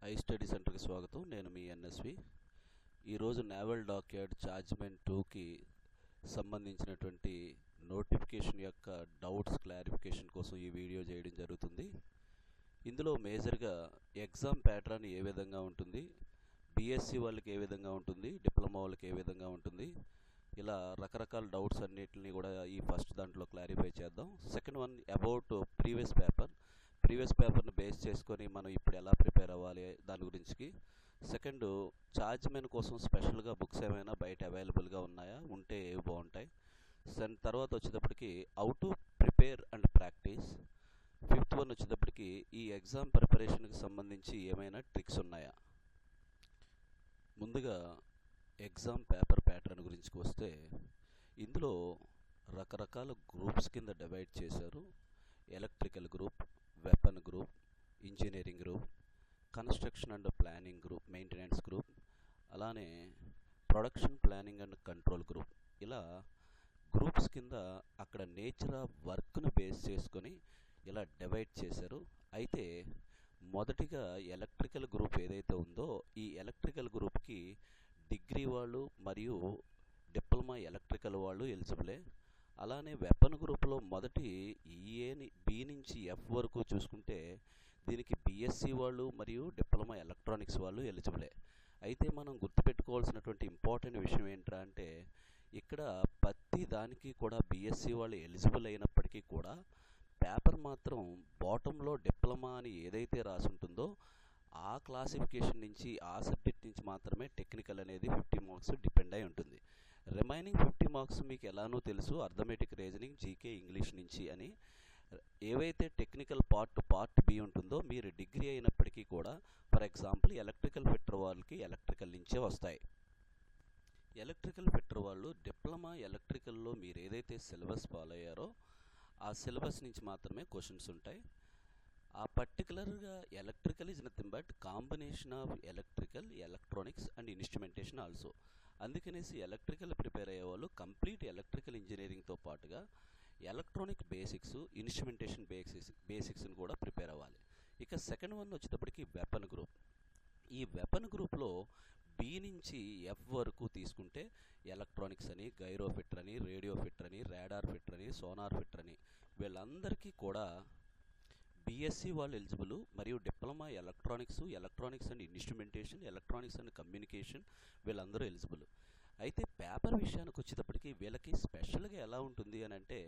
I study సెంటర్కి స్వాగతం. నేను మీ ఎన్ఎస్వి. ఈరోజు నేవల్ డాక్యార్డ్ చార్జ్మెన్ 2కి సంబంధించినటువంటి నోటిఫికేషన్ యొక్క డౌట్స్ క్లారిఫికేషన్ కోసం ఈ వీడియో చేయడం జరుగుతుంది. ఇందులో మేజర్గా ఎగ్జామ్ ప్యాటర్న్ ఏ విధంగా ఉంటుంది, బీఎస్సీ వాళ్ళకి ఏ విధంగా ఉంటుంది, డిప్లొమా వాళ్ళకి ఏ విధంగా ఉంటుంది, ఇలా రకరకాల డౌట్స్ అన్నిటిని కూడా ఈ ఫస్ట్ దాంట్లో క్లారిఫై చేద్దాం. సెకండ్ వన్ అబౌట్ ప్రీవియస్ పేపర్ని బేస్ చేసుకొని మనం ఇప్పుడు ఎలా ప్రిపేర్ అవ్వాలి దాని గురించి. సెకండ్, చార్జ్మెన్ కోసం స్పెషల్గా బుక్స్ ఏమైనా బయట అవైలబుల్గా ఉన్నాయా, ఉంటే ఏవి బాగుంటాయి. తర్వాత వచ్చేటప్పటికి how to prepare and practice. Fifth one వచ్చేటప్పటికి ఈ ఎగ్జామ్ ప్రిపరేషన్కి సంబంధించి ఏమైనా ట్రిక్స్ ఉన్నాయా. ముందుగా ఎగ్జామ్ పేపర్ ప్యాటర్న్ గురించి వస్తే ఇందులో రకరకాల గ్రూప్స్ కింద డివైడ్ చేశారు. Electrical group, weapon group, engineering group, construction and planning group, maintenance group, అలానే production planning and control group. ఇలా గ్రూప్స్ కింద అక్కడ నేచర్ ఆఫ్ వర్క్ను బేస్ చేసుకొని ఇలా డివైడ్ చేశారు. అయితే మొదటిగా ఎలక్ట్రికల్ గ్రూప్ ఏదైతే ఉందో ఈ ఎలక్ట్రికల్ గ్రూప్కి డిగ్రీ వాళ్ళు మరియు డిప్లొమా ఎలక్ట్రికల్ వాళ్ళు ఎలిజిబులే. అలానే వెపన్ గ్రూప్లో మొదటి బి నుంచి ఎఫ్ వరకు చూసుకుంటే దీనికి బీఎస్సీ వాళ్ళు మరియు డిప్లొమా ఎలక్ట్రానిక్స్ వాళ్ళు ఎలిజిబులే. అయితే మనం గుర్తుపెట్టుకోవాల్సినటువంటి ఇంపార్టెంట్ విషయం ఏంట్రా అంటే ఇక్కడ ప్రతి దానికి కూడా బీఎస్సీ వాళ్ళు ఎలిజిబుల్ అయినప్పటికీ కూడా పేపర్ మాత్రం బాటంలో డిప్లొమా అని ఏదైతే రాసి ఉంటుందో ఆ క్లాసిఫికేషన్ నుంచి, ఆ సబ్జెక్ట్ నుంచి మాత్రమే టెక్నికల్ అనేది 50 మార్క్స్ డిపెండ్ అయి ఉంటుంది. రిమైనింగ్ 50 మార్క్స్ మీకు ఎలానో తెలుసు, అర్థమెటిక్, రీజనింగ్, జీకే, ఇంగ్లీష్ నుంచి అని. ఏవైతే టెక్నికల్ పార్ట్ బి ఉంటుందో మీరు డిగ్రీ అయినప్పటికీ కూడా, ఫర్ ఎగ్జాంపుల్ ఎలక్ట్రికల్ ఫిట్టర్ వాళ్ళకి ఎలక్ట్రికల్ నుంచే వస్తాయి. ఎలక్ట్రికల్ ఫిట్టర్ వాళ్ళు డిప్లొమా ఎలక్ట్రికల్లో మీరు ఏదైతే సిలబస్ ఫాలో అయ్యారో ఆ సిలబస్ నుంచి మాత్రమే క్వశ్చన్స్ ఉంటాయి. ఆ పర్టికులర్గా electrical is nothing but combination of electrical, electronics and instrumentation also. అందుకనేసి ఎలక్ట్రికల్ ప్రిపేర్ అయ్యేవాళ్ళు కంప్లీట్ ఎలక్ట్రికల్ ఇంజనీరింగ్తో పాటుగా ఎలక్ట్రానిక్ బేసిక్స్, ఇన్స్ట్రుమెంటేషన్ బేసిక్స్ని కూడా ప్రిపేర్ అవ్వాలి. ఇక సెకండ్ వన్ వచ్చేటప్పటికి వెపన్ గ్రూప్. ఈ వెపన్ గ్రూప్లో బి నుంచి ఎఫ్ వరకు తీసుకుంటే ఎలక్ట్రానిక్స్ అని, గైరో ఫిట్టర్ అని, రేడియో ఫిట్టర్ అని, రాడార్ ఫిట్టర్ అని, సోనార్ ఫిట్టర్ అని వీళ్ళందరికీ కూడా బీఎస్సీ వాళ్ళు ఎలిజిబుల్ మరియు diploma electronics and instrumentation, electronics and communication వీళ్ళందరూ ఎలిజిబుల్. అయితే పేపర్ విషయానికి వచ్చేటప్పటికి వీళ్ళకి స్పెషల్గా ఎలా ఉంటుంది అని అంటే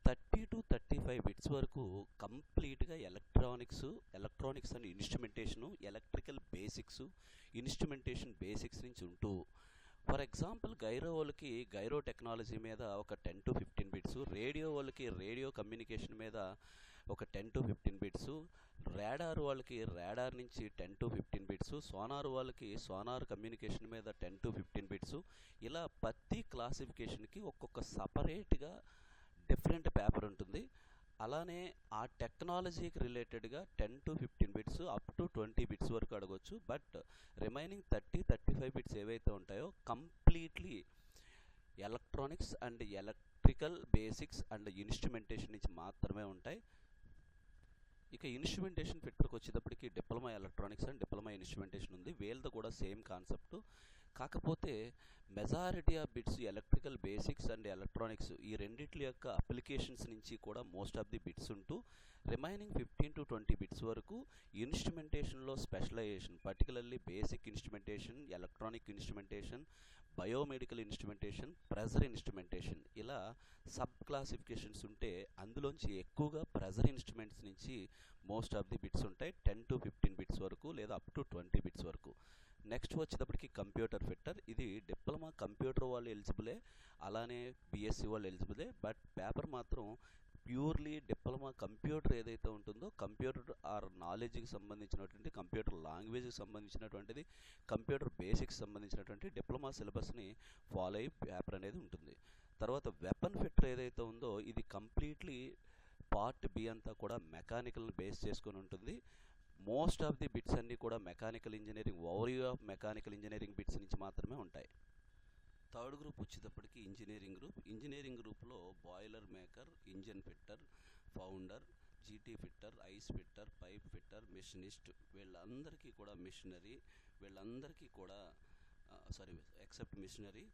30 to 35 బిట్స్ వరకు కంప్లీట్గా electronics and instrumentation, electrical basics, instrumentation basics నుంచి ఉంటూ, ఫర్ ఎగ్జాంపుల్ గైరో వాళ్ళకి గైరో టెక్నాలజీ మీద ఒక 10 to 15 బిట్స్, రేడియో వాళ్ళకి రేడియో కమ్యూనికేషన్ మీద ఒక 10 to 15 బిట్స్, రాడార్ వాళ్ళకి రాడార్ నుంచి 10 to 15 బిట్స్, సోనార్ వాళ్ళకి సోనార్ కమ్యూనికేషన్ మీద 10 to 15 బిట్స్. ఇలా ప్రతి క్లాసిఫికేషన్కి ఒక్కొక్క సపరేట్గా డిఫరెంట్ పేపర్ ఉంటుంది. అలానే ఆ టెక్నాలజీకి రిలేటెడ్గా 10 to 15 bits up to 20 bits వరకు అడగవచ్చు. బట్ రిమైనింగ్ 30-35 బిట్స్ ఏవైతే ఉంటాయో completely electronics and electrical basics and instrumentation నుంచి మాత్రమే ఉంటాయి. ఇక ఇన్స్ట్రుమెంటేషన్ ఫిట్టర్కి వచ్చేటప్పటికి diploma electronics and diploma instrumentation ఉంది. వీళ్ళతో కూడా సేమ్ కాన్సెప్ట్. కాకపోతే majority of bits electrical basics and electronics ఈ రెండిట్ల యొక్క అప్లికేషన్స్ నుంచి కూడా మోస్ట్ ఆఫ్ ది బిట్స్ ఉంటూ రిమైనింగ్ 15 to 20 బిట్స్ వరకు ఇన్స్ట్రుమెంటేషన్లో specialisation, particularly basic instrumentation, electronic instrumentation, biomedical instrumentation, pressure instrumentation, ఇలా సబ్ క్లాసిఫికేషన్స్ ఉంటే అందులోంచి ఎక్కువగా ప్రెజర్ ఇన్స్ట్రుమెంట్స్ నుంచి మోస్ట్ ఆఫ్ ది బిట్స్ ఉంటాయి. 10 to 15 బిట్స్ వరకు లేదా అప్ టు 20 బిట్స్ వరకు. నెక్స్ట్ వచ్చేటప్పటికి కంప్యూటర్ ఫిట్టర్. ఇది డిప్లొమా కంప్యూటర్ వాళ్ళు ఎలిజిబులే, అలానే బీఎస్సీ వాళ్ళు ఎలిజిబులే. బట్ పేపర్ మాత్రం ప్యూర్లీ డిప్లొమా కంప్యూటర్ ఏదైతే ఉంటుందో కంప్యూటర్ ఆర్ నాలెడ్జ్కి సంబంధించినటువంటి, కంప్యూటర్ లాంగ్వేజ్కి సంబంధించినటువంటిది, కంప్యూటర్ బేసిక్స్ సంబంధించినటువంటి డిప్లొమా సిలబస్ని ఫాలో అయ్యి పేపర్ అనేది ఉంటుంది. తర్వాత వెపన్ ఫిట్టర్ ఏదైతే ఉందో ఇది కంప్లీట్లీ పార్ట్ బి అంతా కూడా మెకానికల్ బేస్ చేసుకొని ఉంటుంది. మోస్ట్ ఆఫ్ ది బిట్స్ అన్నీ కూడా mechanical engineering, overview of mechanical engineering bits నుంచి మాత్రమే ఉంటాయి. థర్డ్ గ్రూప్ వచ్చేటప్పటికి ఇంజనీరింగ్ గ్రూప్. ఇంజనీరింగ్ గ్రూప్లో boiler maker, engine fitter, founder, GT fitter, ice fitter, pipe fitter, machinist వీళ్ళందరికీ కూడా మిషనరీ వీళ్ళందరికీ కూడా ఎక్సెప్ట్ మిషనరీ.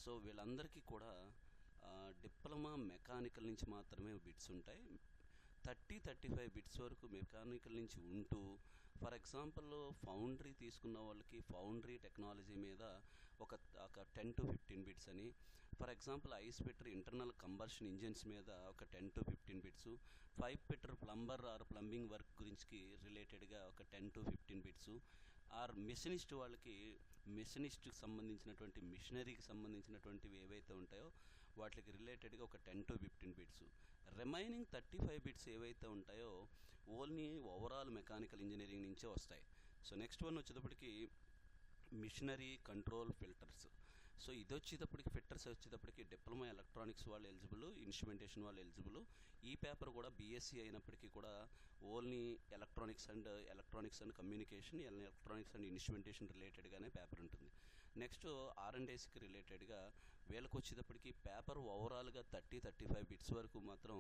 సో వీళ్ళందరికీ కూడా డిప్లొమా మెకానికల్ నుంచి మాత్రమే బిట్స్ ఉంటాయి. 35 బిట్స్ వరకు మెకానికల్ నుంచి ఉంటూ, ఫర్ ఎగ్జాంపుల్ ఫౌండరీ తీసుకున్న వాళ్ళకి ఫౌండరీ టెక్నాలజీ మీద ఒక 10 to 15 బిట్స్ అని, ఫర్ ఎగ్జాంపుల్ ఐస్ ఫిట్టర్ ఇంటర్నల్ కంబషన్ ఇంజిన్స్ మీద ఒక 10 to 15 bits, pipe fitter plumber or plumbing work గురించి రిలేటెడ్గా ఒక 10 to 15 బిట్స్, ఆర్ మిషనిస్ట్ వాళ్ళకి మిషనిస్ట్కి సంబంధించినటువంటి మిషనరీకి సంబంధించినటువంటివి ఏవైతే ఉంటాయో వాటికి రిలేటెడ్గా ఒక 10 to 15 బిట్స్. రిమైనింగ్ 35 బిట్స్ ఏవైతే ఉంటాయో ఓన్లీ ఓవరాల్ మెకానికల్ ఇంజనీరింగ్ నుంచే వస్తాయి. సో నెక్స్ట్ వన్ వచ్చేటప్పటికి మిషనరీ కంట్రోల్ ఫిల్టర్స్. సో ఇది వచ్చేటప్పటికి ఫిల్టర్స్ వచ్చేటప్పటికి డిప్లొమా ఎలక్ట్రానిక్స్ వాళ్ళు ఎలిజిబుల్, ఇన్స్ట్రుమెంటేషన్ వాళ్ళు ఎలిజిబుల్. ఈ పేపర్ కూడా బీఎస్సీ అయినప్పటికీ కూడా only electronics and communication, electronics and instrumentation రిలేటెడ్గానే పేపర్ ఉంటుంది. నెక్స్ట్ R&Dకి రిలేటెడ్గా వీళ్ళకి వచ్చేటప్పటికి పేపర్ ఓవరాల్గా 35 బిట్స్ వరకు మాత్రం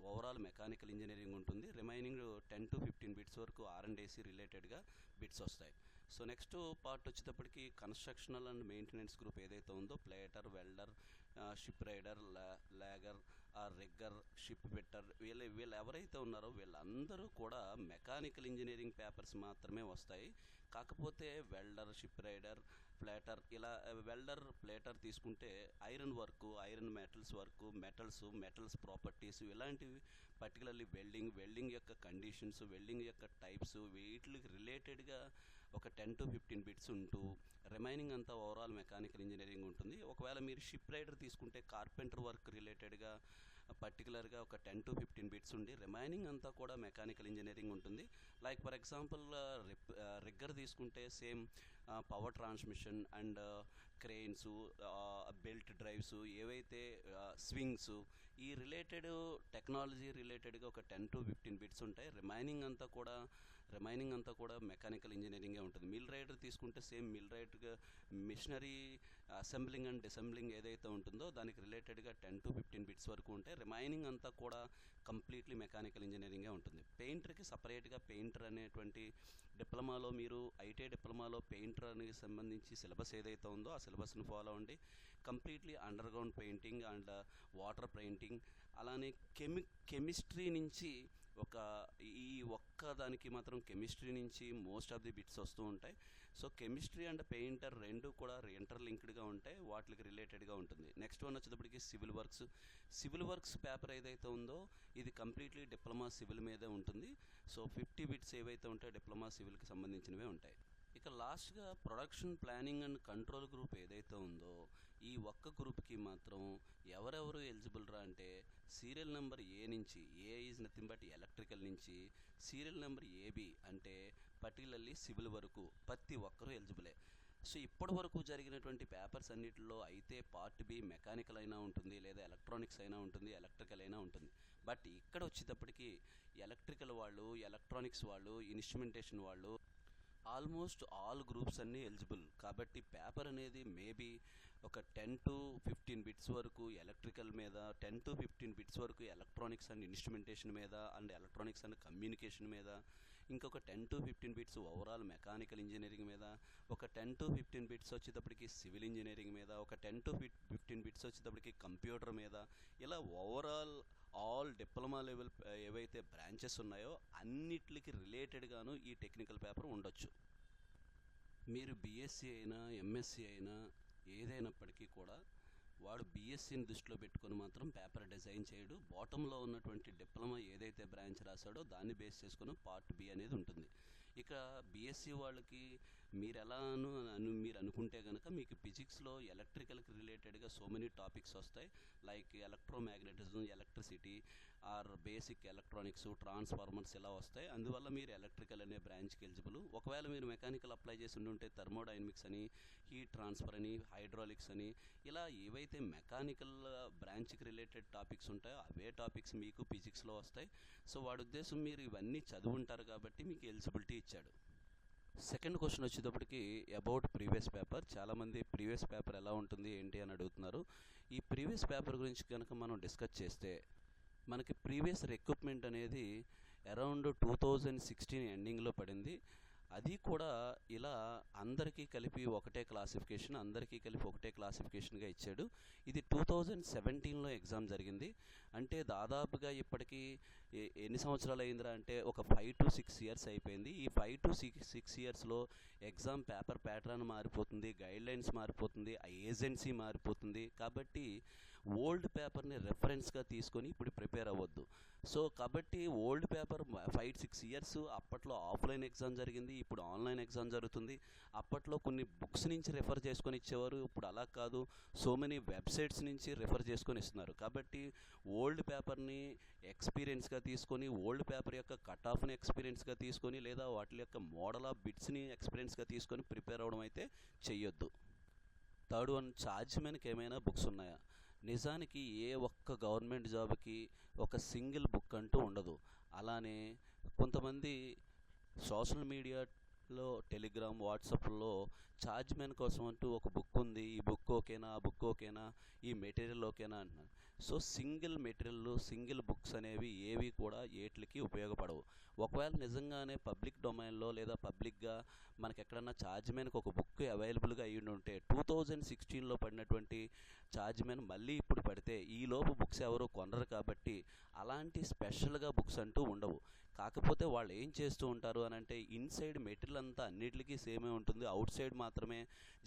ఓవరాల్ మెకానికల్ ఇంజనీరింగ్ ఉంటుంది. రిమైనింగ్ 10 to 15 బిట్స్ వరకు R&D రిలేటెడ్గా బిట్స్ వస్తాయి. సో నెక్స్ట్ పార్ట్ వచ్చేటప్పటికి కన్స్ట్రక్షనల్ అండ్ మెయింటెనెన్స్ గ్రూప్ ఏదైతే ఉందో plater, welder, ship rider, lagger, rigger, ship fitter వీళ్ళు ఎవరైతే ఉన్నారో వీళ్ళందరూ కూడా మెకానికల్ ఇంజనీరింగ్ పేపర్స్ మాత్రమే వస్తాయి. కాకపోతే వెల్డర్, షిప్ రైడర్, ప్లేటర్ ఇలా వెల్డర్, ప్లేటర్ తీసుకుంటే iron work, iron metals work, metals properties ఇలాంటివి పర్టికులర్లీ వెల్డింగ్ యొక్క కండిషన్స్, వెల్డింగ్ యొక్క టైప్స్ వీటికి రిలేటెడ్గా ఒక 10 to 15 బిట్స్ ఉంటూ రిమైనింగ్ అంతా ఓవరాల్ మెకానికల్ ఇంజనీరింగ్ ఉంటుంది. ఒకవేళ మీరు షిప్ రైడర్ తీసుకుంటే కార్పెంటర్ వర్క్ రిలేటెడ్గా పర్టికులర్గా ఒక 10 to 15 బిట్స్ ఉండి రిమైనింగ్ అంతా కూడా మెకానికల్ ఇంజనీరింగ్ ఉంటుంది. లైక్ ఫర్ ఎగ్జాంపుల్ రిగ్గర్ తీసుకుంటే same power transmission and cranes, belt drives ఏవైతే స్వింగ్స్ ఈ రిలేటెడ్ టెక్నాలజీ రిలేటెడ్గా ఒక 10 to 15 బిట్స్ ఉంటాయి. రిమైనింగ్ అంతా కూడా మెకానికల్ ఇంజనీరింగే ఉంటుంది. మిల్ రైడర్ తీసుకుంటే సేమ్ మిల్ రైడర్గా మిషనరీ అసెంబ్లింగ్ అండ్ డిసెంబ్లింగ్ ఏదైతే ఉంటుందో దానికి రిలేటెడ్గా 10 to 15 బిట్స్ వరకు ఉంటాయి. రిమైనింగ్ అంతా కూడా కంప్లీట్లీ మెకానికల్ ఇంజనీరింగే ఉంటుంది. పెయింటర్కి సపరేట్గా పెయింటర్ అనేటువంటి డిప్లొమాలో మీరు ఐటీఐ డిప్లొమాలో పెయింటర్ అనేది సంబంధించి సిలబస్ ఏదైతే ఉందో ఆ సిలబస్ని ఫాలో అవ్వండి. Completely under ground painting and water painting, అలానే కెమిస్ట్రీ నుంచి ఈ ఒక్క దానికి మాత్రం కెమిస్ట్రీ నుంచి మోస్ట్ ఆఫ్ ది బిట్స్ వస్తూ ఉంటాయి. సో కెమిస్ట్రీ అండ్ పెయింటర్ రెండు కూడా ఇంటర్లింక్డ్గా ఉంటాయి, వాటికి రిలేటెడ్గా ఉంటుంది. నెక్స్ట్ వన్ వచ్చేటప్పటికి సివిల్ వర్క్స్ పేపర్ ఏదైతే ఉందో ఇది కంప్లీట్లీ డిప్లొమా సివిల్ మీదే ఉంటుంది. సో 50 బిట్స్ ఏవైతే ఉంటాయో డిప్లొమా సివిల్కి సంబంధించినవే ఉంటాయి. ఇక లాస్ట్గా production planning and control group ఏదైతే ఉందో ఈ ఒక్క గ్రూప్కి మాత్రం ఎవరెవరు ఎలిజిబుల్ రా అంటే సీరియల్ నెంబర్ ఏ నుంచి, ఏ ఈజ్ నథింగ్ బట్ ఎలక్ట్రికల్ నుంచి సీరియల్ నెంబర్ ఏబి అంటే పర్టికులర్లీ సివిల్ వరకు ప్రతి ఒక్కరూ ఎలిజిబులే. సో ఇప్పటి వరకు జరిగినటువంటి పేపర్స్ అన్నిటిలో అయితే పార్ట్ బి మెకానికల్ అయినా ఉంటుంది, లేదా ఎలక్ట్రానిక్స్ అయినా ఉంటుంది, ఎలక్ట్రికల్ అయినా ఉంటుంది. బట్ ఇక్కడ వచ్చేటప్పటికి ఎలక్ట్రికల్ వాళ్ళు, ఎలక్ట్రానిక్స్ వాళ్ళు, ఇన్స్ట్రుమెంటేషన్ వాళ్ళు ఆల్మోస్ట్ ఆల్ గ్రూప్స్ అన్నీ ఎలిజిబుల్. కాబట్టి పేపర్ అనేది మేబీ ఒక 10 to 15 బిట్స్ వరకు ఎలక్ట్రికల్ మీద, 10 to 15 బిట్స్ వరకు ఎలక్ట్రానిక్స్ అండ్ ఇన్స్ట్రుమెంటేషన్ మీద అండ్ ఎలక్ట్రానిక్స్ అండ్ కమ్యూనికేషన్ మీద, ఇంకొక 10 to 15 bits overall mechanical engineering మీద, ఒక 10 to 15 బిట్స్ వచ్చేటప్పటికి సివిల్ ఇంజనీరింగ్ మీద, ఒక 10 to 15 బిట్స్ వచ్చేటప్పటికి కంప్యూటర్ మీద, ఇలా ఓవరాల్ ఆల్ డిప్లొమా లెవెల్ ఏవైతే బ్రాంచెస్ ఉన్నాయో అన్నిటికి రిలేటెడ్గాను ఈ టెక్నికల్ పేపర్ ఉండొచ్చు. మీరు బీఎస్సీ అయినా ఎంఎస్సీ అయినా ఏదైనప్పటికీ కూడా వాడు బీఎస్సీని దృష్టిలో పెట్టుకొని మాత్రం పేపర్ డిజైన్ చేయడు. బాటంలో ఉన్నటువంటి డిప్లొమా ఏదైతే బ్రాంచ్ రాశాడో దాన్ని బేస్ చేసుకుని పార్ట్ బి అనేది ఉంటుంది. ఇక బీఎస్సీ వాళ్ళకి మీరు మీరు అనుకుంటే కనుక మీకు ఫిజిక్స్లో ఎలక్ట్రికల్కి రిలేటెడ్గా సో మెనీ టాపిక్స్ వస్తాయి. Like electromagnetism, electricity or basic electronics, transformers ఇలా వస్తాయి. అందువల్ల మీరు ఎలక్ట్రికల్ అనే బ్రాంచ్కి ఎలిజిబుల్. ఒకవేళ మీరు మెకానికల్ అప్లై చేసి ఉంటే థర్మోడైనమిక్స్ అని, హీట్ ట్రాన్స్ఫర్ అని, హైడ్రాలిక్స్ అని ఇలా ఏవైతే మెకానికల్ బ్రాంచ్కి రిలేటెడ్ టాపిక్స్ ఉంటాయో అవే టాపిక్స్ మీకు ఫిజిక్స్లో వస్తాయి. సో వాడి ఉద్దేశం మీరు ఇవన్నీ చదువుంటారు కాబట్టి మీకు ఎలిజిబిలిటీ ఇచ్చాడు. సెకండ్ క్వశ్చన్ వచ్చేటప్పటికి అబౌట్ ప్రీవియస్ పేపర్. చాలామంది ప్రీవియస్ పేపర్ ఎలా ఉంటుంది ఏంటి అని అడుగుతున్నారు. ఈ ప్రీవియస్ పేపర్ గురించి కనుక మనం డిస్కస్ చేస్తే మనకి ప్రీవియస్ రిక్రూట్మెంట్ అనేది అరౌండ్ 2016 ఎండింగ్లో పడింది. అది కూడా ఇలా అందరికీ కలిపి ఒకటే క్లాసిఫికేషన్, అందరికీ కలిపి ఒకటే క్లాసిఫికేషన్గా ఇచ్చాడు. ఇది 2017లో ఎగ్జామ్ జరిగింది. అంటే దాదాపుగా ఇప్పటికీ ఎన్ని సంవత్సరాలు అయిందిరా అంటే ఒక 5 to 6 ఇయర్స్ అయిపోయింది. ఈ 5 to 6 ఇయర్స్లో ఎగ్జామ్ పేపర్ ప్యాటర్న్ మారిపోతుంది, గైడ్లైన్స్ మారిపోతుంది, ఆ ఏజెన్సీ మారిపోతుంది. కాబట్టి ఓల్డ్ పేపర్ని రెఫరెన్స్గా తీసుకొని ఇప్పుడు ప్రిపేర్ అవ్వద్దు. సో కాబట్టి ఓల్డ్ పేపర్ 5-6 ఇయర్స్ అప్పట్లో ఆఫ్లైన్ ఎగ్జామ్ జరిగింది, ఇప్పుడు ఆన్లైన్ ఎగ్జామ్ జరుగుతుంది. అప్పట్లో కొన్ని బుక్స్ నుంచి రెఫర్ చేసుకొని ఇచ్చేవారు, ఇప్పుడు అలా కాదు, సో మెనీ వెబ్సైట్స్ నుంచి రెఫర్ చేసుకొని ఇస్తున్నారు. కాబట్టి ఓల్డ్ పేపర్ని ఎక్స్పీరియన్స్గా తీసుకొని, ఓల్డ్ పేపర్ యొక్క కట్ ఆఫ్ని ఎక్స్పీరియన్స్గా తీసుకొని, లేదా వాటి యొక్క మోడల్ ఆఫ్ బిట్స్ని ఎక్స్పీరియన్స్గా తీసుకొని ప్రిపేర్ అవ్వడం అయితే చెయ్యొద్దు. థర్డ్ వన్, చార్జ్మెన్కి ఏమైనా బుక్స్ ఉన్నాయా? నిజానికి ఏ ఒక్క గవర్నమెంట్ జాబ్కి ఒక సింగిల్ బుక్ అంటూ ఉండదు. అలానే కొంతమంది సోషల్ మీడియాలో, టెలిగ్రామ్, వాట్సాప్లో చార్జ్మెన్ కోసం అంటూ ఒక బుక్ ఉంది, ఈ బుక్ ఓకేనా, ఆ బుక్ ఓకేనా, ఈ మెటీరియల్ ఓకేనా అంటున్నారు. So single material, single books అనేవి ఏవి కూడా ఏట్లకి ఉపయోగపడవు. ఒకవేళ నిజంగానే పబ్లిక్ డొమైన్లో లేదా పబ్లిక్గా మనకి ఎక్కడన్నా చార్జ్మెన్కి ఒక బుక్ అవైలబుల్గా అయ్యి ఉంటే 2016లో పడినటువంటి చార్జ్మెన్ మళ్ళీ ఇప్పుడు పడితే ఈలోపు బుక్స్ ఎవరు కొనరు. కాబట్టి అలాంటి స్పెషల్గా బుక్స్ అంటూ ఉండవు. కాకపోతే వాళ్ళు ఏం చేస్తూ ఉంటారు అని అంటే, ఇన్సైడ్ మెటీరియల్ అంతా అన్నిటికీ సేమే ఉంటుంది, అవుట్ సైడ్ మాత్రమే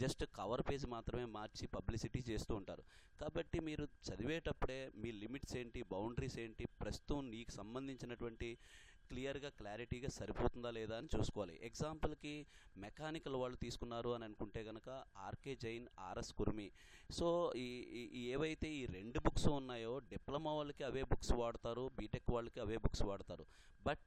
జస్ట్ కవర్ పేజ్ మాత్రమే మార్చి పబ్లిసిటీ చేస్తూ ఉంటారు. కాబట్టి మీరు చదివేటప్పుడే మీ లిమిట్స్ ఏంటి, బౌండరీస్ ఏంటి, ప్రస్తుతం నీకు సంబంధించినటువంటి క్లారిటీగా సరిపోతుందా లేదా అని చూసుకోవాలి. ఎగ్జాంపుల్కి మెకానికల్ వాళ్ళు తీసుకున్నారు అని అనుకుంటే కనుక R K Jain, R S Kurmi. So ఏవైతే ఈ 2 బుక్స్ ఉన్నాయో డిప్లొమా వాళ్ళకి అవే బుక్స్ వాడతారు, బీటెక్ వాళ్ళకి అవే బుక్స్ వాడతారు. బట్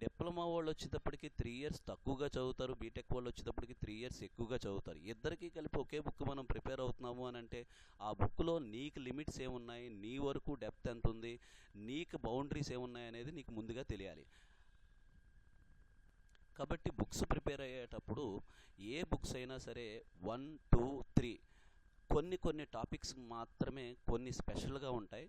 డిప్లొమా వాళ్ళు వచ్చేటప్పటికి 3 ఇయర్స్ తక్కువగా చదువుతారు, బీటెక్ వాళ్ళు వచ్చేటప్పటికి 3 ఇయర్స్ ఎక్కువగా చదువుతారు. ఇద్దరికీ కలిపి ఒకే బుక్ మనం ప్రిపేర్ అవుతున్నాము అని అంటే ఆ బుక్లో నీకు లిమిట్స్ ఏమున్నాయి, నీ వరకు డెప్త్ ఎంత ఉంది, నీకు బౌండరీస్ ఏమున్నాయి అనేది నీకు ముందుగా తెలియాలి. కాబట్టి బుక్స్ ప్రిపేర్ అయ్యేటప్పుడు ఏ బుక్స్ అయినా సరే 1, 2, 3 కొన్ని టాపిక్స్ మాత్రమే కొన్ని స్పెషల్గా ఉంటాయి.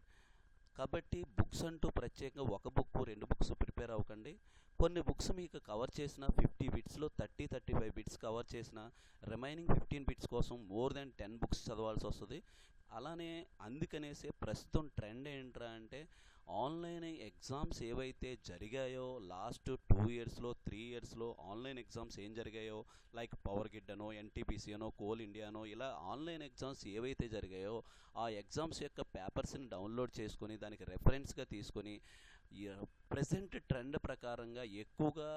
కాబట్టి బుక్స్ అంటూ ప్రత్యేకంగా ఒక బుక్ 2 బుక్స్ ప్రిపేర్ అవ్వకండి. కొన్ని బుక్స్ మీకు కవర్ చేసిన 50 బిట్స్లో 30-35 బిట్స్ కవర్ చేసిన రిమైనింగ్ 15 బిట్స్ కోసం మోర్ దెన్ 10 బుక్స్ చదవాల్సి వస్తుంది. అలానే అందుకనేసే ప్రస్తుతం ట్రెండ్ ఏంట్రా అంటే, ఆన్లైన్ ఎగ్జామ్స్ ఏవైతే జరిగాయో లాస్ట్ 2 ఇయర్స్లో 3 ఇయర్స్లో ఆన్లైన్ ఎగ్జామ్స్ ఏం జరిగాయో, లైక్ పవర్ గిడ్ అనో, ఎన్టీపీసీ అనో, కోల్ ఇండియా అనో, ఇలా ఆన్లైన్ ఎగ్జామ్స్ ఏవైతే జరిగాయో ఆ ఎగ్జామ్స్ యొక్క పేపర్స్ని డౌన్లోడ్ చేసుకొని దానికి రెఫరెన్స్గా తీసుకొని ప్రజెంట్ ట్రెండ్ ప్రకారంగా ఎక్కువగా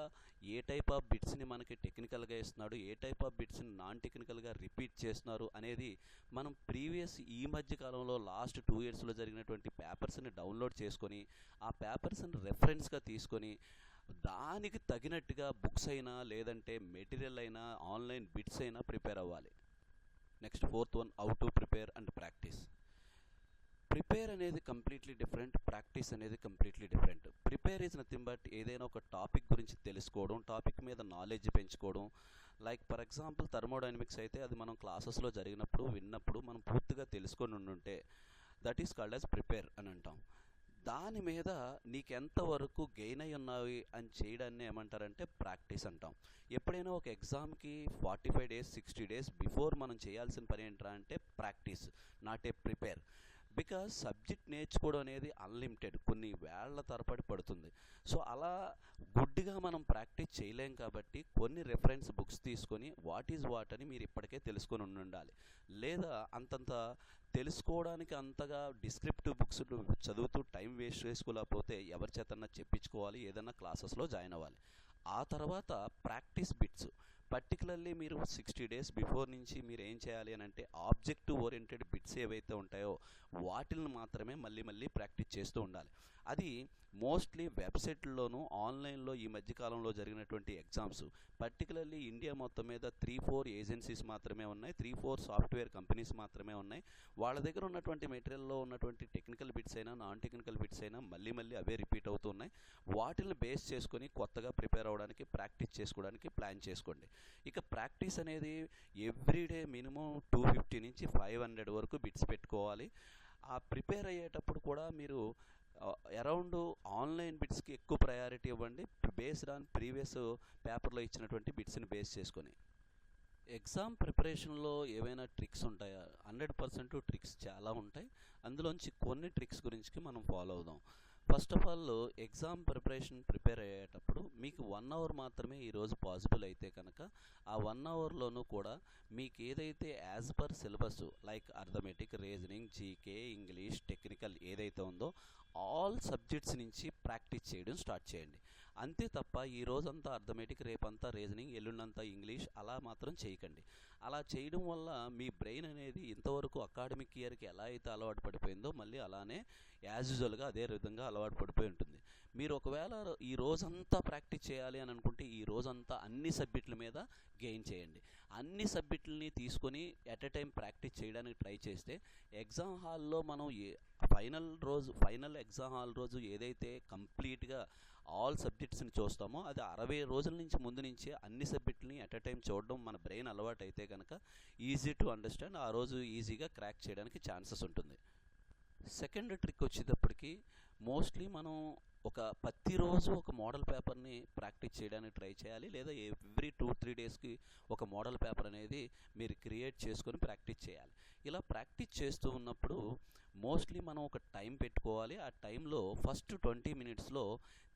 ఏ టైప్ ఆఫ్ బిట్స్ని మనకి టెక్నికల్గా ఇస్తున్నాడు, ఏ టైప్ ఆఫ్ బిట్స్ని నాన్ టెక్నికల్గా రిపీట్ చేస్తున్నారు అనేది మనం ప్రీవియస్ ఈ మధ్య కాలంలో లాస్ట్ 2 ఇయర్స్లో జరిగినటువంటి పేపర్స్ని డౌన్లోడ్ చేసుకొని ఆ పేపర్స్ని రెఫరెన్స్గా తీసుకొని దానికి తగినట్టుగా బుక్స్ అయినా లేదంటే మెటీరియల్ అయినా ఆన్లైన్ బిట్స్ అయినా ప్రిపేర్ అవ్వాలి. Next fourth one, how to prepare and practice. Prepare అనేది కంప్లీట్లీ డిఫరెంట్, ప్రాక్టీస్ అనేది completely different. Prepare is nothing but ఏదైనా ఒక టాపిక్ గురించి తెలుసుకోవడం, టాపిక్ మీద నాలెడ్జ్ పెంచుకోవడం. లైక్ ఫర్ ఎగ్జాంపుల్ థర్మోడైనమిక్స్ అయితే అది మనం క్లాసెస్లో జరిగినప్పుడు విన్నప్పుడు మనం పూర్తిగా తెలుసుకొని ఉండుంటే that is called as prepare అని అంటాం. దాని మీద నీకెంతవరకు గెయిన్ అయి ఉన్నావి అని చేయడాన్ని ఏమంటారంటే ప్రాక్టీస్ అంటాం. ఎప్పుడైనా ఒక ఎగ్జామ్కి 45 డేస్ 60 డేస్ బిఫోర్ మనం చేయాల్సిన పని ఏంట్రా అంటే practice, not a prepare. Because subject నేర్చుకోవడం అనేది అన్లిమిటెడ్, కొన్ని వేళ్ల తరబడి పడుతుంది. సో అలా గుడ్డిగా మనం ప్రాక్టీస్ చేయలేం. కాబట్టి కొన్ని రెఫరెన్స్ బుక్స్ తీసుకొని వాట్ ఈజ్ వాట్ అని మీరు ఇప్పటికే తెలుసుకొని ఉండాలి. లేదా అంతంత తెలుసుకోవడానికి అంతగా డిస్క్రిప్టివ్ బుక్స్ చదువుతూ టైం వేస్ట్ చేసుకోలేకపోతే ఎవరి చేతన్నా చెప్పించుకోవాలి, ఏదన్నా క్లాసెస్లో జాయిన్ అవ్వాలి. ఆ తర్వాత ప్రాక్టీస్ బిట్స్, పర్టికులర్లీ మీరు 60 డేస్ బిఫోర్ నుంచి మీరు ఏం చేయాలి అని అంటే ఆబ్జెక్టివ్ ఓరియంటెడ్ బిట్స్ ఏవైతే ఉంటాయో వాటిని మాత్రమే మళ్ళీ ప్రాక్టీస్ చేస్తూ ఉండాలి. అది మోస్ట్లీ వెబ్సైట్లోనూ ఆన్లైన్లో ఈ మధ్యకాలంలో జరిగినటువంటి ఎగ్జామ్స్, పర్టికులర్లీ ఇండియా మొత్తం మీద 3-4 ఏజెన్సీస్ మాత్రమే ఉన్నాయి, 3-4 సాఫ్ట్వేర్ కంపెనీస్ మాత్రమే ఉన్నాయి. వాళ్ళ దగ్గర ఉన్నటువంటి మెటీరియల్లో ఉన్నటువంటి టెక్నికల్ బిట్స్ అయినా నాన్ టెక్నికల్ బిట్స్ అయినా మళ్ళీ అవే రిపీట్ అవుతూ ఉన్నాయి. వాటిని బేస్ చేసుకొని కొత్తగా ప్రిపేర్ అవ్వడానికి, ప్రాక్టీస్ చేసుకోవడానికి ప్లాన్ చేసుకోండి. ఇక ప్రాక్టీస్ అనేది ఎవ్రీడే మినిమం 250 నుంచి 500 వరకు బిట్స్ పెట్టుకోవాలి. ఆ ప్రిపేర్ అయ్యేటప్పుడు కూడా మీరు అరౌండ్ ఆన్లైన్ బిట్స్కి ఎక్కువ ప్రయారిటీ ఇవ్వండి, బేస్డ్ ఆన్ ప్రీవియస్ పేపర్లో ఇచ్చినటువంటి బిట్స్ని బేస్ చేసుకొని. ఎగ్జామ్ ప్రిపరేషన్లో ఏవైనా ట్రిక్స్ ఉంటాయా? 100% ట్రిక్స్ చాలా ఉంటాయి. అందులోంచి కొన్ని ట్రిక్స్ గురించి మనం ఫాలో అవుదాం. First of all, exam prepare అయ్యేటప్పుడు మీకు 1 అవర్ మాత్రమే ఈరోజు పాసిబుల్ అయితే కనుక ఆ 1 అవర్లోనూ కూడా మీకు ఏదైతే as per syllabus like arithmetic, reasoning, GK, English, technical ఏదైతే ఉందో ఆల్ సబ్జెక్ట్స్ నుంచి ప్రాక్టీస్ చేయడం స్టార్ట్ చేయండి. అంతే తప్ప ఈ రోజంతా అర్థమెటిక్, రేపంతా రీజనింగ్, ఎల్లుండంతా ఇంగ్లీష్ అలా మాత్రం చేయకండి. అలా చేయడం వల్ల మీ బ్రెయిన్ అనేది ఇంతవరకు అకాడమిక్ ఇయర్కి ఎలా అయితే అలవాటు పడిపోయిందో మళ్ళీ అలానే యాజ్ యూజువల్గా అదే విధంగా అలవాటు పడిపోయి ఉంటుంది. మీరు ఒకవేళ ఈ రోజంతా ప్రాక్టీస్ చేయాలి అని అనుకుంటే ఈ రోజంతా అన్ని సబ్జెక్టుల మీద గెయిన్ చేయండి. అన్ని సబ్జెక్టులని తీసుకొని ఎట్ ఎ టైం ప్రాక్టీస్ చేయడానికి ట్రై చేస్తే ఎగ్జామ్ హాల్లో మనం ఫైనల్ ఎగ్జామ్ హాల్ రోజు ఏదైతే కంప్లీట్గా ఆల్ సబ్జెక్ట్స్ని చూస్తామో అది 60 రోజుల నుంచి ముందు నుంచే అన్ని సబ్జెక్టులని ఎట్ ఎ టైం చూడడం మన బ్రెయిన్ అలవాటు అయితే కనుక ఈజీ టు అండర్స్టాండ్, ఆ రోజు ఈజీగా క్రాక్ చేయడానికి ఛాన్సెస్ ఉంటుంది. సెకండ్ ట్రిక్ వచ్చేటప్పటికి మోస్ట్లీ మనం ప్రతిరోజు ఒక మోడల్ పేపర్ని ప్రాక్టీస్ చేయడానికి ట్రై చేయాలి, లేదా ఎవ్రీ 2-3 డేస్కి ఒక మోడల్ పేపర్ అనేది మీరు క్రియేట్ చేసుకొని ప్రాక్టీస్ చేయాలి. ఇలా ప్రాక్టీస్ చేస్తూ ఉన్నప్పుడు మోస్ట్లీ మనం ఒక టైం పెట్టుకోవాలి. ఆ టైంలో ఫస్ట్ 20 మినిట్స్లో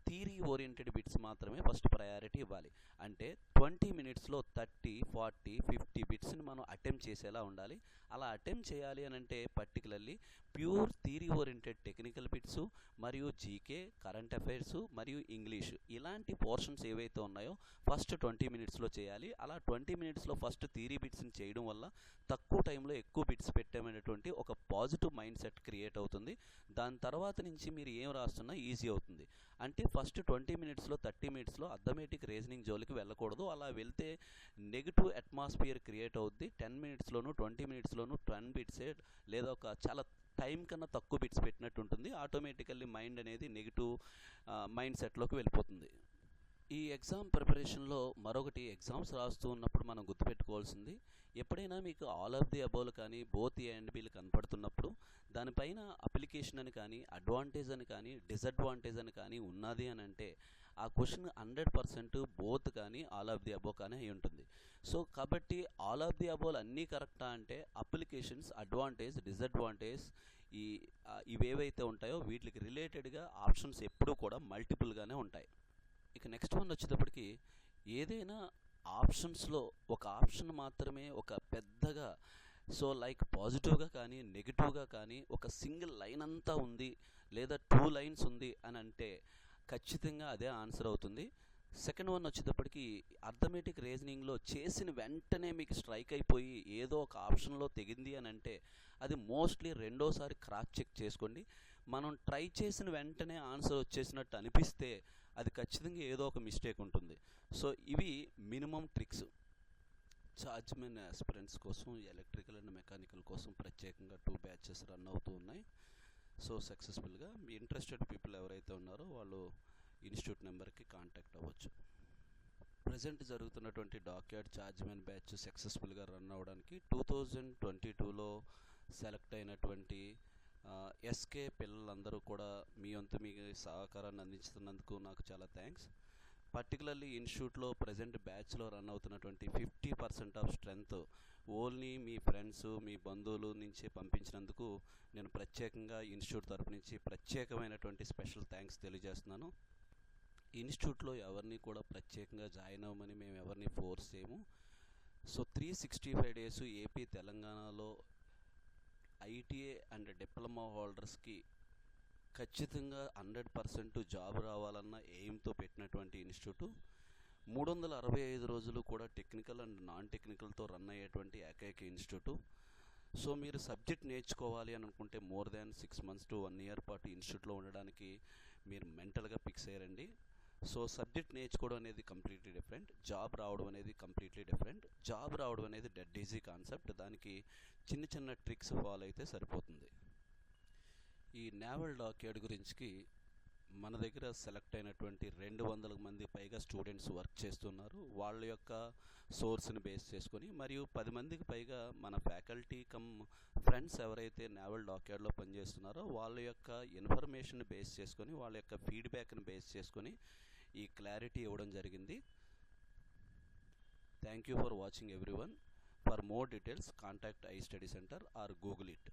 థియరీ ఓరియంటెడ్ బిట్స్ మాత్రమే ఫస్ట్ ప్రయారిటీ ఇవ్వాలి. అంటే 20 మినిట్స్లో 30, 40, 50 బిట్స్ని మనం అటెంప్ట్ చేసేలా ఉండాలి. అలా అటెంప్ట్ చేయాలి అని అంటే particularly pure theory oriented technical bits మరియు జీకే, కరెంట్ అఫైర్స్ మరియు ఇంగ్లీష్ ఇలాంటి పోర్షన్స్ ఏవైతే ఉన్నాయో ఫస్ట్ 20 మినిట్స్లో చేయాలి. అలా 20 మినిట్స్లో ఫస్ట్ థియరీ బిట్స్ని చేయడం వల్ల తక్కువ టైంలో ఎక్కువ బిట్స్ పెట్టామనేటువంటి ఒక పాజిటివ్ మైండ్ సెట్ క్రియేట్ అవుతుంది. దాని తర్వాత నుంచి మీరు ఏం రాస్తున్నా ఈజీ అవుతుంది. అంటే ఫస్ట్ 20 మినిట్స్లో 30 మినిట్స్లో అర్థమెటిక్, రీజనింగ్ జోలికి వెళ్ళకూడదు. అలా వెళ్తే నెగిటివ్ అట్మాస్ఫియర్ క్రియేట్ అవుద్ది. 10 మినిట్స్లోను 20 మినిట్స్లోను 10 బిట్సే లేదా ఒక చాలా టైం కన్నా తక్కువ బిట్స్ పెట్టినట్టు ఉంటుంది. ఆటోమేటికల్లీ మైండ్ అనేది నెగిటివ్ మైండ్ సెట్లోకి వెళ్ళిపోతుంది. ఈ ఎగ్జామ్ ప్రిపరేషన్లో మరొకటి, ఎగ్జామ్స్ రాస్తూ ఉన్నప్పుడు మనం గుర్తుపెట్టుకోవాల్సింది, ఎప్పుడైనా మీకు ఆల్ ఆఫ్ ది అబోవ్లు కానీ బోత్ ఏ అండ్ బీలు కనపడుతున్నప్పుడు దానిపైన అప్లికేషన్ అని కానీ అడ్వాంటేజ్ అని కానీ డిసడ్వాంటేజ్ అని కానీ ఉన్నది అని అంటే ఆ క్వశ్చన్ 100% బోత్ కానీ ఆల్ ఆఫ్ ది అబోవ్ కానీ అయి ఉంటుంది. సో కాబట్టి ఆల్ ఆఫ్ ది అబోవ్లు అన్నీ కరెక్టా అంటే అప్లికేషన్స్, అడ్వాంటేజ్, డిసడ్వాంటేజ్ ఇవేవైతే ఉంటాయో వీటికి రిలేటెడ్గా ఆప్షన్స్ ఎప్పుడూ కూడా మల్టిపుల్గానే ఉంటాయి. ఇక నెక్స్ట్ వన్ వచ్చేటప్పటికి ఏదైనా ఆప్షన్స్లో ఒక ఆప్షన్ మాత్రమే ఒక పెద్దగా లైక్ పాజిటివ్గా కానీ నెగిటివ్గా కానీ ఒక సింగిల్ లైన్ అంతా ఉంది లేదా 2 లైన్స్ ఉంది అని అంటే ఖచ్చితంగా అదే ఆన్సర్ అవుతుంది. సెకండ్ వన్ వచ్చేటప్పటికి అర్థమెటిక్, రీజనింగ్లో చేసిన వెంటనే మీకు స్ట్రైక్ అయిపోయి ఏదో ఒక ఆప్షన్లో తెగింది అని అంటే అది మోస్ట్లీ రెండోసారి క్రాస్ చెక్ చేసుకోండి. మనం ట్రై చేసిన వెంటనే ఆన్సర్ వచ్చేసినట్టు అనిపిస్తే అది ఖచ్చితంగా ఏదో ఒక మిస్టేక్ ఉంటుంది. సో ఇవి మినిమం ట్రిక్స్. చార్జ్మెన్ ఆస్పిరెంట్స్ కోసం, ఎలక్ట్రికల్ అండ్ మెకానికల్ కోసం ప్రత్యేకంగా 2 బ్యాచెస్ రన్ అవుతూ ఉన్నాయి. సో సక్సెస్ఫుల్గా ఇంట్రెస్టెడ్ పీపుల్ ఎవరైతే ఉన్నారో వాళ్ళు ఇన్స్టిట్యూట్ నెంబర్కి కాంటాక్ట్ అవ్వచ్చు. ప్రజెంట్ జరుగుతున్నటువంటి డాక్యార్డ్ చార్జ్మెన్ బ్యాచ్ సక్సెస్ఫుల్గా రన్ అవ్వడానికి 2022లో సెలెక్ట్ అయినటువంటి ఎస్కే పిల్లలందరూ కూడా మీ సహకారాన్ని అందించుతున్నందుకు నాకు చాలా థ్యాంక్స్. పర్టికులర్లీ ఇన్స్టిట్యూట్లో ప్రజెంట్ బ్యాచ్లో రన్ అవుతున్నటువంటి 50% ఆఫ్ స్ట్రెంగ్త్ ఓన్లీ మీ ఫ్రెండ్స్, మీ బంధువులు నుంచి పంపించినందుకు నేను ప్రత్యేకంగా ఇన్స్టిట్యూట్ తరపు నుంచి ప్రత్యేకమైనటువంటి స్పెషల్ థ్యాంక్స్ తెలియజేస్తున్నాను. ఇన్స్టిట్యూట్లో ఎవరిని కూడా ప్రత్యేకంగా జాయిన్ అవ్వమని మేము ఎవరిని ఫోర్స్ చేయము. సో 365 డేస్ ఏపీ తెలంగాణలో ఐటీఏ అండ్ డిప్లొమా హోల్డర్స్కి ఖచ్చితంగా 100% జాబ్ రావాలన్న ఎయిమ్తో పెట్టినటువంటి ఇన్స్టిట్యూట్. 365 రోజులు కూడా టెక్నికల్ అండ్ నాన్ టెక్నికల్తో రన్ అయ్యేటువంటి ఏకైక ఇన్స్టిట్యూట్. సో మీరు సబ్జెక్ట్ నేర్చుకోవాలి అని అనుకుంటే more than 6 months to 1 year పాటు ఇన్స్టిట్యూట్లో ఉండడానికి మీరు మెంటల్గా ఫిక్స్ అయ్యారండి. సో సబ్జెక్ట్ నేర్చుకోవడం అనేది కంప్లీట్లీ డిఫరెంట్, జాబ్ రావడం అనేది కంప్లీట్లీ డిఫరెంట్. జాబ్ రావడం అనేది డెడ్ ఈజీ కాన్సెప్ట్, దానికి చిన్న చిన్న ట్రిక్స్ ఫాలో అయితే సరిపోతుంది. ఈ నేవల్ డాక్యార్డ్ గురించి మన దగ్గర సెలెక్ట్ అయినటువంటి 200 మంది పైగా స్టూడెంట్స్ వర్క్ చేస్తున్నారు. వాళ్ళ యొక్క సోర్స్ని బేస్ చేసుకొని మరియు 10 మందికి పైగా మన ఫ్యాకల్టీ కమ్ ఫ్రెండ్స్ ఎవరైతే నేవల్ డాక్యార్డ్లో పనిచేస్తున్నారో వాళ్ళ యొక్క ఇన్ఫర్మేషన్ బేస్ చేసుకొని, వాళ్ళ యొక్క ఫీడ్బ్యాక్ని బేస్ చేసుకొని ఈ క్లారిటీ ఇవ్వడం జరిగింది. Thank you for watching everyone. For more details contact I study centre are Google it.